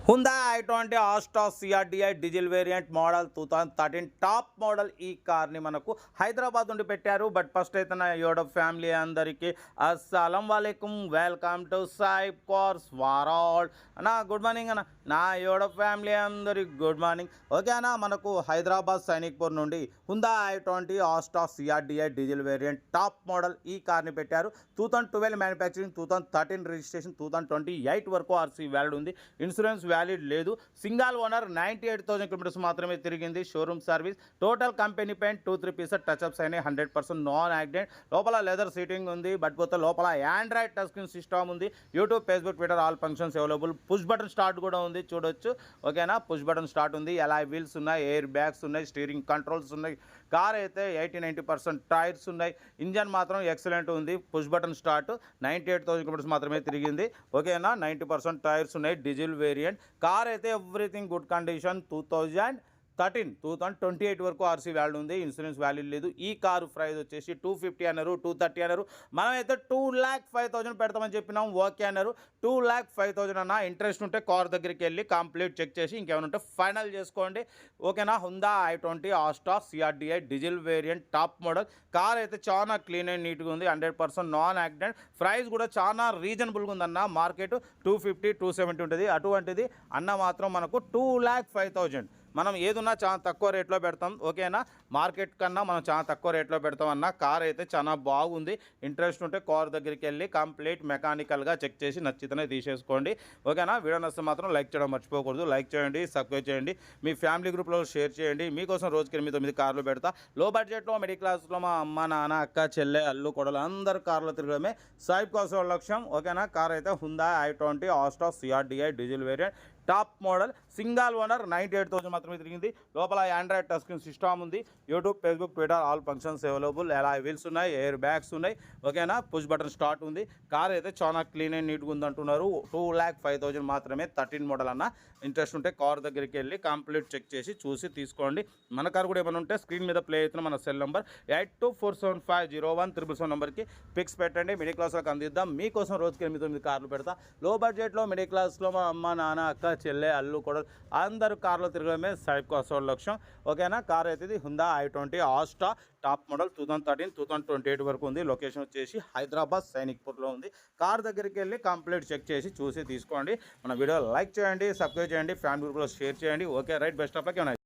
Hyundai i20 Asta CRDI diesel variant model 2013 top model ఈ కార్ని మనకు హైదరాబాద్ నుండి పెట్టారు. బట్ ఫస్ట్ అయితే నా యూట్యూబ్ ఫ్యామిలీ అందరికీ అస్సలం వాలేకుమ్, వెల్కమ్ టు సాయిబ్ కార్స్ వరల్డ్ అన్న. గుడ్ మార్నింగ్ అన్న, నా యూట్యూబ్ ఫ్యామిలీ అందరికి గుడ్ మార్నింగ్. ఓకే అన్న, మనకు హైదరాబాద్ సైనిక్పూర్ నుండి Hyundai i20 Asta CRDI diesel variant top model ఈ కార్ని పెట్టారు. 2012 మ్యానుఫ్యాక్చరింగ్, 2013 రిజిస్ట్రేషన్, 2028 వరకు ఆర్సీ వ్యాలిడ్ ఉంది. ఇన్సూరెన్స్ వ్యాలిడ్ లేదు. సింగల్ ఓనర్, 98,000 కిలోమీటర్స్ మాత్రమే తిరిగింది. Showroom service, total company paint, 2-3 pieces touch-ups అయినాయి. 100% నాన్ యాక్సిడెంట్. లోపల లెదర్ సీటింగ్ ఉంది. బట్ పోతే లోపల ఆండ్రాయిడ్ టచ్ స్క్రీన్ సిస్టమ్ ఉంది. YouTube, Facebook, Twitter all functions available. Push button start కూడా ఉంది, చూడొచ్చు. ఓకేనా, పుష్ బటన్ స్టార్ట్ ఉంది. అలాయ్ వీల్స్ ఉన్నాయి, ఎయిర్ బ్యాగ్స్ ఉన్నాయి, స్టీరింగ్ కంట్రోల్స్ ఉన్నాయి. కార్ అయితే 80-90% టైర్స్ ఉన్నాయి. ఇంజన్ మాత్రం ఎక్సలెంట్ ఉంది. Push button start. 98,000 కిలోమీటర్స్ మాత్రమే తిరిగింది. ఓకేనా, 90% టైర్స్ ఉన్నాయి. డీజిల్ వేరియంట్ కార్ అయితే ఎవ్రీథింగ్ గుడ్ కండిషన్. 2028 వరకు ఆర్సీ వ్యాలిడ్ ఉంది. ఇన్సూరెన్స్ వ్యాలిడ్ లేదు. ఈ కారు ప్రైస్ వచ్చేసి 250 అన్నారు, 230 అన్నారు. మనమైతే 2,05,000 పెడతామని చెప్పినాం. ఓకే అన్నారు. 2,05,000 అన్న. ఇంట్రెస్ట్ ఉంటే కార్ దగ్గరికి వెళ్ళి కంప్లీట్ చెక్ చేసి ఇంకేమైనా ఉంటే ఫైనల్ చేసుకోండి. ఓకేనా. Hyundai i20 Asta CRDI diesel variant top model car అయితే చాలా క్లీన్ అండ్ నీట్గా ఉంది. 100% నాన్ యాక్సిడెంట్. ప్రైస్ కూడా చాలా రీజనబుల్గా ఉందన్న. మార్కెట్ 250-270 ఉంటుంది. అటువంటిది అన్న మాత్రం మనకు 2,05,000. మనం ఏదున్నా చాలా తక్కువ రేట్లో పెడతాం. ఓకేనా, మార్కెట్ కన్నా మనం చాలా తక్కువ రేట్లో పెడతాం అన్న. కార్ అయితే చాలా బాగుంది. ఇంట్రెస్ట్ ఉంటే కార్ దగ్గరికి వెళ్ళి కంప్లీట్ మెకానికల్గా చెక్ చేసి నచ్చితేనే తీసేసుకోండి. ఓకేనా. వీడియో నచ్చితే మాత్రం లైక్ చేయడం మర్చిపోకూడదు. లైక్ చేయండి, సబ్స్క్రైబ్ చేయండి, మీ ఫ్యామిలీ గ్రూప్లో షేర్ చేయండి. మీకోసం రోజుకి 8-9 కార్లు పెడతా. లో బడ్జెట్లో, మిడిల్ క్లాస్లో మా అమ్మ, నాన్న, అక్క, చెల్లె, అల్లు, కొడలు అందరు కార్లు తిరగడమే సాయిబ్ కార్స్ లక్ష్యం. ఓకేనా. కార్ అయితే Hyundai i20 Asta CRDI diesel variant top model, single owner, 98,000 మాత్రమే తిరిగింది. లోపల ఆండ్రాయిడ్ టచ్ స్క్రీన్ సిస్టమ్ ఉంది. YouTube, Facebook, Twitter all functions available. Alloy wheels ఉన్నాయి, ఎయిర్ బ్యాగ్స్ ఉన్నాయి. ఓకేనా, పుష్ బటన్ స్టార్ట్ ఉంది. కార్ అయితే చాలా క్లీన్ అండ్ నీట్గా ఉంది అంటున్నారు. 2,05,000 మాత్రమే. 13 మోడల్ అన్న. ఇంట్రెస్ట్ ఉంటే కార్ దగ్గరికి వెళ్ళి కంప్లీట్ చెక్ చేసి చూసి తీసుకోండి. మన కార్ కూడా ఏమైనా ఉంటే స్క్రీన్ మీద ప్లే అవుతున్న మన సెల్ నెంబర్ 8247501777 నెంబర్కి పిక్స్ పెట్టండి. మిడిల్ క్లాస్లోకి అందిద్దాం. మీకోసం రోజుకి 8-9 కార్లు పెడతా. లో బడ్జెట్లో, మిడిల్ క్లాస్లో మా అమ్మ, నాన్న, అక్క, చెల్లె, అల్లు, కొడలు అందరూ కార్లో తిరగడమే సాయిబ్ కార్స్ లక్ష్యం. ఓకేనా. కార్ అయితే ఇది Hyundai i20 Asta top model 2013-2028 వరకు ఉంది. లొకేషన్ వచ్చేసి హైదరాబాద్ సైనిక్పూర్లో ఉంది. కార్ దగ్గరికి వెళ్ళి కంప్లీట్ చెక్ చేసి చూసి తీసుకోండి. మన వీడియో లైక్ చేయండి, సబ్స్క్రైబ్ చేయండి, ఫ్యామిలీ గ్రూప్లో షేర్ చేయండి. Okay right, best of luck.